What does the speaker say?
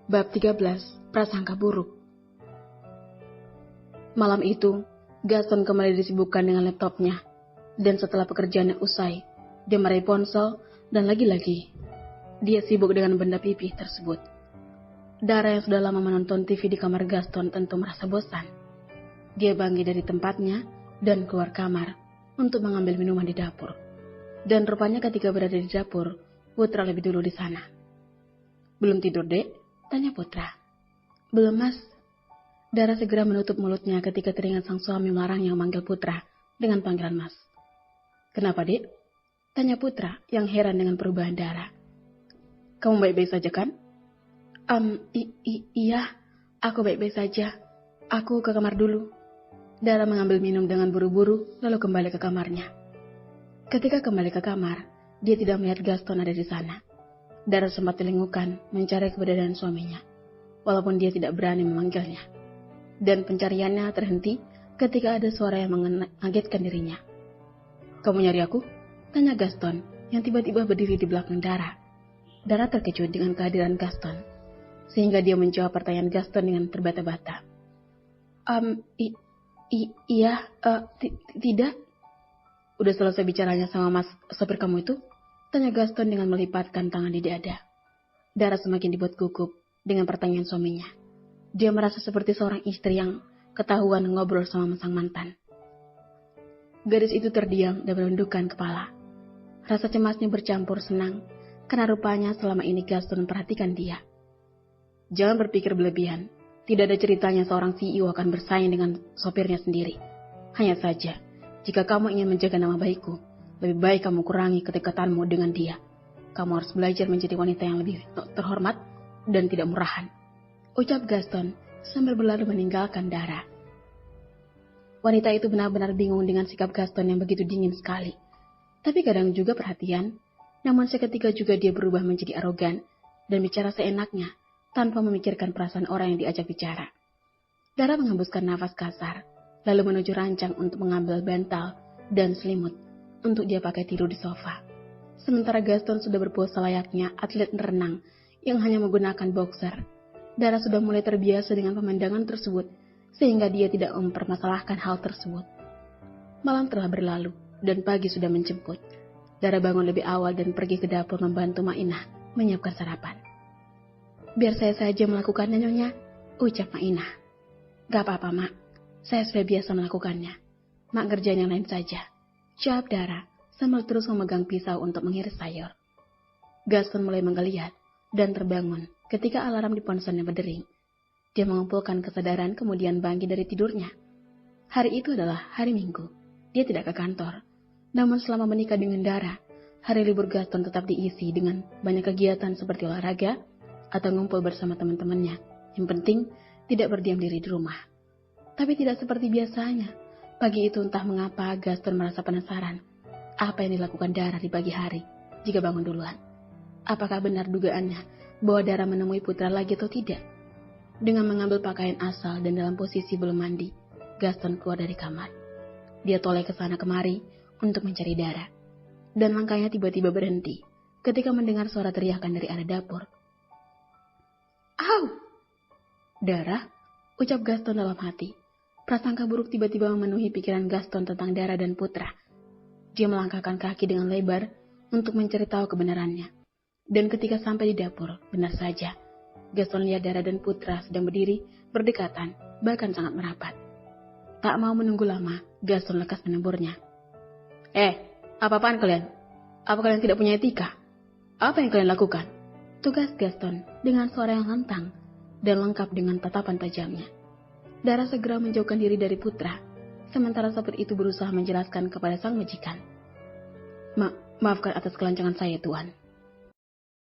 Bab 13, Prasangka Buruk. Malam itu, Gaston kembali disibukkan dengan laptopnya, dan setelah pekerjaannya usai, dia meraih ponsel, dan lagi-lagi, dia sibuk dengan benda pipih tersebut. Dara yang sudah lama menonton TV di kamar Gaston tentu merasa bosan. Dia bangkit dari tempatnya, dan keluar kamar, untuk mengambil minuman di dapur. Dan rupanya ketika berada di dapur, Putra lebih dulu di sana. "Belum tidur, Dek?" tanya Putra. "Belum, Mas." Dara segera menutup mulutnya ketika teringat sang suami melarangnya memanggil Putra dengan panggilan Mas. "Kenapa, Dek?" tanya Putra yang heran dengan perubahan Dara. "Kamu baik-baik saja kan?" Iya, aku baik-baik saja. Aku ke kamar dulu." Dara mengambil minum dengan buru-buru lalu kembali ke kamarnya. Ketika kembali ke kamar, dia tidak melihat Gaston ada di sana. Dara sempat telingukan mencari keberadaan suaminya, walaupun dia tidak berani memanggilnya. Dan pencariannya terhenti ketika ada suara yang mengagetkan dirinya. "Kamu nyari aku?" tanya Gaston yang tiba-tiba berdiri di belakang Dara. Dara terkejut dengan kehadiran Gaston, sehingga dia menjawab pertanyaan Gaston dengan terbata-bata. Iya, tidak." "Udah selesai bicaranya sama Mas sopir kamu itu?" tanya Gaston dengan melipatkan tangan di dada. Dara semakin dibuat gugup dengan pertanyaan suaminya. Dia merasa seperti seorang istri yang ketahuan ngobrol sama sang mantan. Gadis itu terdiam dan menundukkan kepala. Rasa cemasnya bercampur senang, karena rupanya selama ini Gaston memperhatikan dia. "Jangan berpikir berlebihan. Tidak ada ceritanya seorang CEO akan bersaing dengan sopirnya sendiri. Hanya saja, jika kamu ingin menjaga nama baikku, lebih baik kamu kurangi kedekatanmu dengan dia. Kamu harus belajar menjadi wanita yang lebih terhormat dan tidak murahan," ucap Gaston sambil berlari meninggalkan Dara. Wanita itu benar-benar bingung dengan sikap Gaston yang begitu dingin sekali. Tapi kadang juga perhatian, namun seketika juga dia berubah menjadi arogan dan bicara seenaknya tanpa memikirkan perasaan orang yang diajak bicara. Dara menghembuskan nafas kasar, lalu menuju rancang untuk mengambil bantal dan selimut untuk dia pakai tidur di sofa. Sementara Gaston sudah berpose layaknya atlet renang yang hanya menggunakan boxer. Dara sudah mulai terbiasa dengan pemandangan tersebut, sehingga dia tidak mempermasalahkan hal tersebut. Malam telah berlalu, dan pagi sudah menjemput. Dara bangun lebih awal dan pergi ke dapur membantu Mainah menyiapkan sarapan. "Biar saya saja melakukannya, Nyonya," ucap Mainah. "Gak apa-apa, Mak. Saya sudah biasa melakukannya. Mak kerjain yang lain saja," jawab Dara sambil terus memegang pisau untuk mengiris sayur. Gaston mulai menggeliat dan terbangun ketika alarm di ponselnya berdering. Dia mengumpulkan kesadaran kemudian bangkit dari tidurnya. Hari itu adalah hari Minggu. Dia tidak ke kantor. Namun selama menikah dengan Dara, hari libur Gaston tetap diisi dengan banyak kegiatan seperti olahraga atau ngumpul bersama teman-temannya. Yang penting, tidak berdiam diri di rumah. Tapi tidak seperti biasanya. Pagi itu entah mengapa Gaston merasa penasaran apa yang dilakukan Dara di pagi hari jika bangun duluan. Apakah benar dugaannya bahwa Dara menemui Putra lagi atau tidak? Dengan mengambil pakaian asal dan dalam posisi belum mandi, Gaston keluar dari kamar. Dia toleh ke sana kemari untuk mencari Dara. Dan langkahnya tiba-tiba berhenti ketika mendengar suara teriakan dari arah dapur. "Au! Dara!" ucap Gaston dalam hati. Prasangka buruk tiba-tiba memenuhi pikiran Gaston tentang Dara dan Putra. Dia melangkahkan kaki dengan lebar untuk mencari tahu kebenarannya. Dan ketika sampai di dapur, benar saja, Gaston lihat Dara dan Putra sedang berdiri berdekatan, bahkan sangat merapat. Tak mau menunggu lama, Gaston lekas meneburnya. Apa-apaan kalian? Apa kalian tidak punya etika? Apa yang kalian lakukan?" tugas Gaston dengan suara yang lantang dan lengkap dengan tatapan tajamnya. Dara segera menjauhkan diri dari Putra, sementara sopir itu berusaha menjelaskan kepada sang majikan. Maafkan atas kelancangan saya, Tuan."